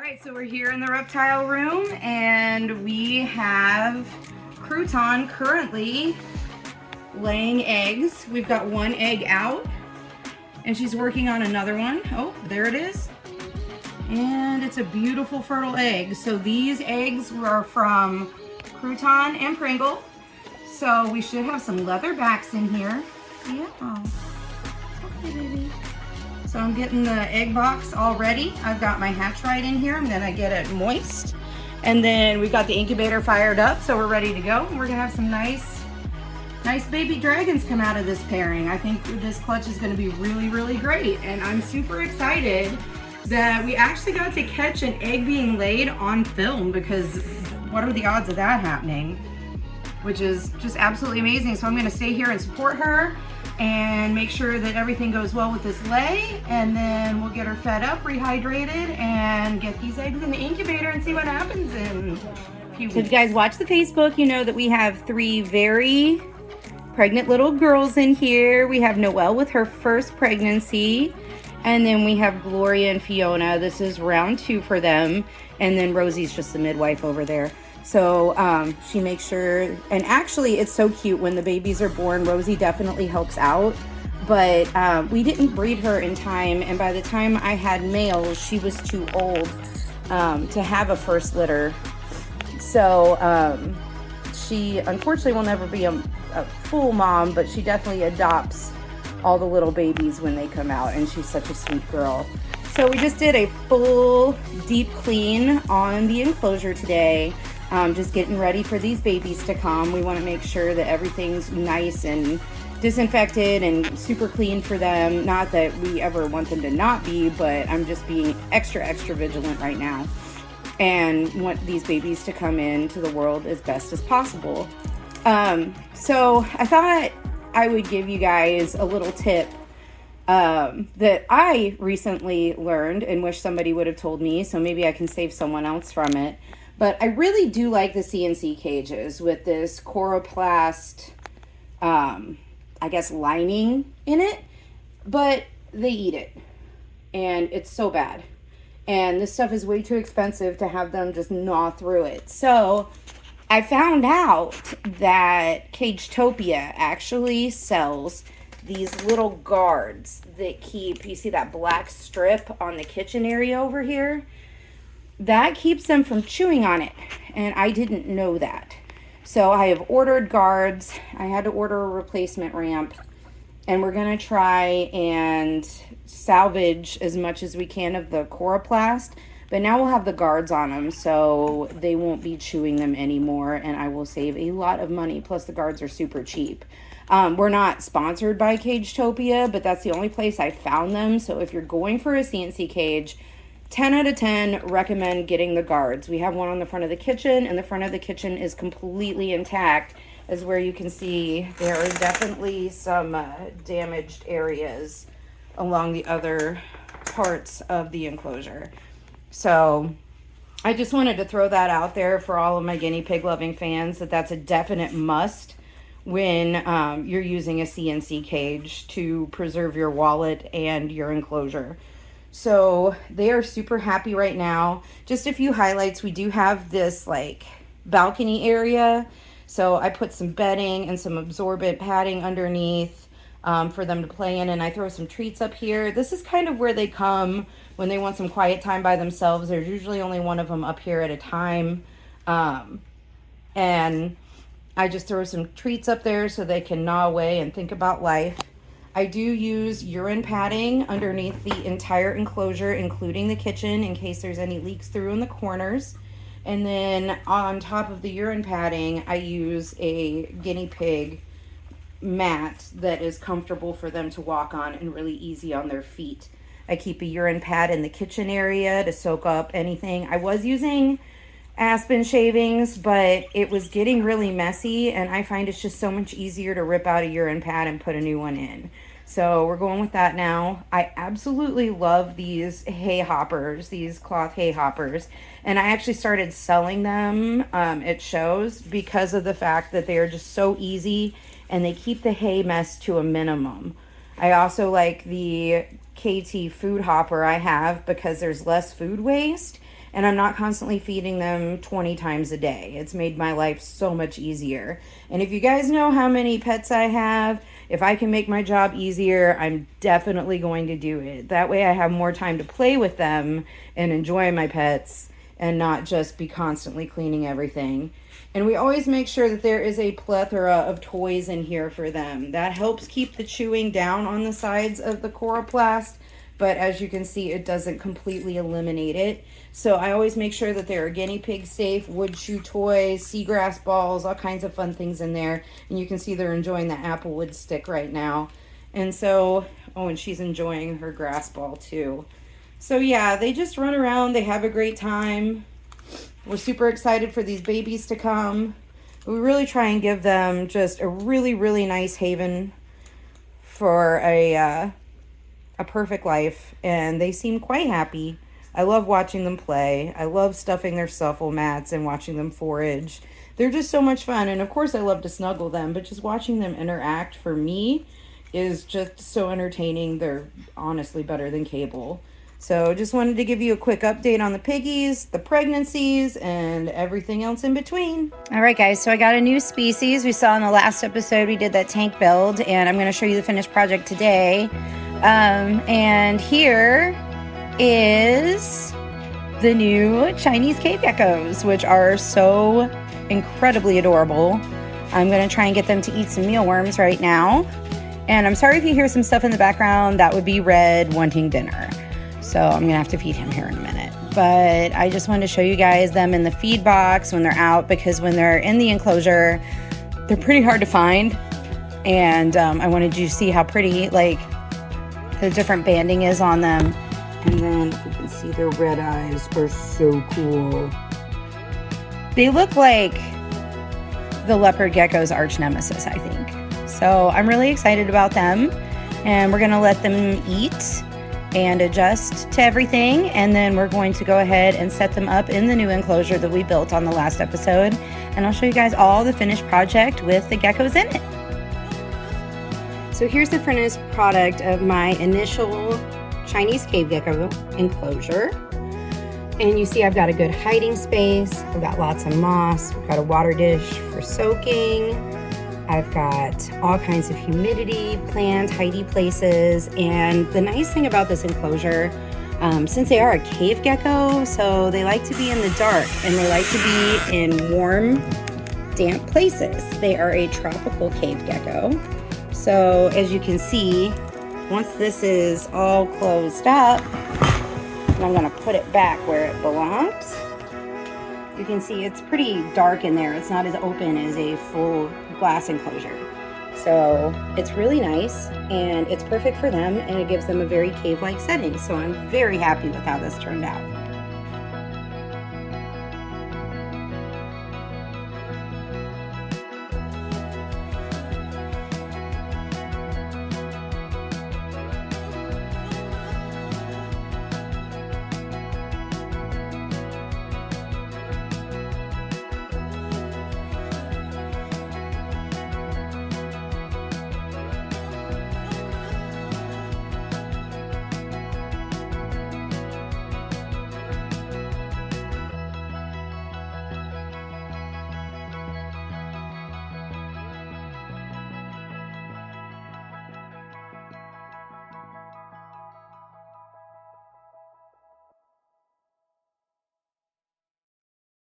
right, so we're here in the reptile room and we have Crouton currently laying eggs. We've got one egg out and she's working on another one. Oh, there it is. And it's a beautiful fertile egg. So these eggs were from Crouton and Pringle. So we should have some leather backs in here. Yeah. Okay, baby. So I'm getting the egg box all ready. I've got my hatch rite in here. I'm gonna get it moist. And then we've got the incubator fired up, so we're ready to go. We're gonna have some nice baby dragons come out of this pairing. I think this clutch is gonna be really, really great. And I'm super excited that we actually got to catch an egg being laid on film, because what are the odds of that happening? Which is just absolutely amazing. So I'm gonna stay here and support her and make sure that everything goes well with this lay, and then we'll get her fed up, rehydrated, and get these eggs in the incubator and see what happens in a few weeks. So if you guys watch the Facebook, you know that we have 3 very pregnant little girls in here. We have Noelle with her first pregnancy, and then we have Gloria and Fiona. This is round 2 for them, and then Rosie's just the midwife over there. So she makes sure, and actually it's so cute when the babies are born. Rosie definitely helps out, but we didn't breed her in time, and by the time I had males, she was too old to have a first litter. So she unfortunately will never be a full mom, but she definitely adopts all the little babies when they come out, and she's such a sweet girl. So we just did a full deep clean on the enclosure today. Just getting ready for these babies to come. We want to make sure that everything's nice and disinfected and super clean for them. Not that we ever want them to not be, but I'm just being extra vigilant right now and want these babies to come into the world as best as possible. So I thought I would give you guys a little tip that I recently learned and wish somebody would have told me, so maybe I can save someone else from it. But I really do like the CNC cages with this coroplast, I guess, lining in it, but they eat it, and it's so bad. And this stuff is way too expensive to have them just gnaw through it. So I found out that Cagetopia actually sells these little guards that keep, you see that black strip on the kitchen area over here? That keeps them from chewing on it, and I didn't know that. So I have ordered guards. I had to order a replacement ramp, and we're gonna try and salvage as much as we can of the coroplast, but now we'll have the guards on them, so they won't be chewing them anymore, and I will save a lot of money. Plus the guards are super cheap. We're not sponsored by Cagetopia, but that's the only place I found them. So if you're going for a CNC cage, 10 out of 10 recommend getting the guards. We have one on the front of the kitchen, and the front of the kitchen is completely intact. As where you can see, there are definitely some damaged areas along the other parts of the enclosure. So I just wanted to throw that out there for all of my guinea pig loving fans, that that's a definite must when you're using a CNC cage to preserve your wallet and your enclosure. So they are super happy right now. Just a few highlights. We do have this like balcony area. So I put some bedding and some absorbent padding underneath for them to play in. And I throw some treats up here. This is kind of where they come when they want some quiet time by themselves. There's usually only one of them up here at a time. And I just throw some treats up there so they can gnaw away and think about life. I do use urine padding underneath the entire enclosure, including the kitchen, in case there's any leaks through in the corners. And then on top of the urine padding, I use a guinea pig mat that is comfortable for them to walk on and really easy on their feet. I keep a urine pad in the kitchen area to soak up anything. I was using aspen shavings, but it was getting really messy, and I find it's just so much easier to rip out a urine pad and put a new one in. So we're going with that now. I absolutely love these hay hoppers, these cloth hay hoppers, and I actually started selling them at shows because of the fact that they are just so easy and they keep the hay mess to a minimum. I also like the KT food hopper I have because there's less food waste, and I'm not constantly feeding them 20 times a day. It's made my life so much easier. And if you guys know how many pets I have, if I can make my job easier, I'm definitely going to do it. That way I have more time to play with them and enjoy my pets and not just be constantly cleaning everything. And we always make sure that there is a plethora of toys in here for them. That helps keep the chewing down on the sides of the coroplast, but as you can see, it doesn't completely eliminate it. So I always make sure that there are guinea pig safe, wood chew toys, seagrass balls, all kinds of fun things in there. And you can see they're enjoying the applewood stick right now. And so, oh, and she's enjoying her grass ball too. So yeah, they just run around, they have a great time. We're super excited for these babies to come. We really try and give them just a really, really nice haven for a perfect life, and they seem quite happy. I love watching them play. I love stuffing their suffle mats and watching them forage. They're just so much fun, and of course I love to snuggle them, but just watching them interact for me is just so entertaining. They're honestly better than cable. So just wanted to give you a quick update on the piggies, the pregnancies, and everything else in between. All right, guys, so I got a new species. We saw in the last episode we did that tank build, and I'm going to show you the finished project today. And here is the new Chinese cave geckos, which are so incredibly adorable. I'm going to try and get them to eat some mealworms right now. And I'm sorry if you hear some stuff in the background. That would be Red wanting dinner. So I'm going to have to feed him here in a minute. But I just wanted to show you guys them in the feed box when they're out, because when they're in the enclosure, they're pretty hard to find. And I wanted you to see how pretty, like, the different banding is on them. And then if you can see, their red eyes are so cool. They look like the leopard gecko's arch nemesis, I think. So I'm really excited about them. And we're going to let them eat and adjust to everything, and then we're going to go ahead and set them up in the new enclosure that we built on the last episode, and I'll show you guys all the finished project with the geckos in it. So here's the finished product of my initial Chinese cave gecko enclosure, and you see I've got a good hiding space. I've got lots of moss. We've got a water dish for soaking. I've got all kinds of humidity, planned, tidy places. And the nice thing about this enclosure, since they are a cave gecko, so they like to be in the dark and they like to be in warm, damp places. They are a tropical cave gecko. So as you can see, once this is all closed up, and I'm gonna put it back where it belongs, you can see it's pretty dark in there. It's not as open as a full glass enclosure. So it's really nice and it's perfect for them, and it gives them a very cave-like setting. So I'm very happy with how this turned out.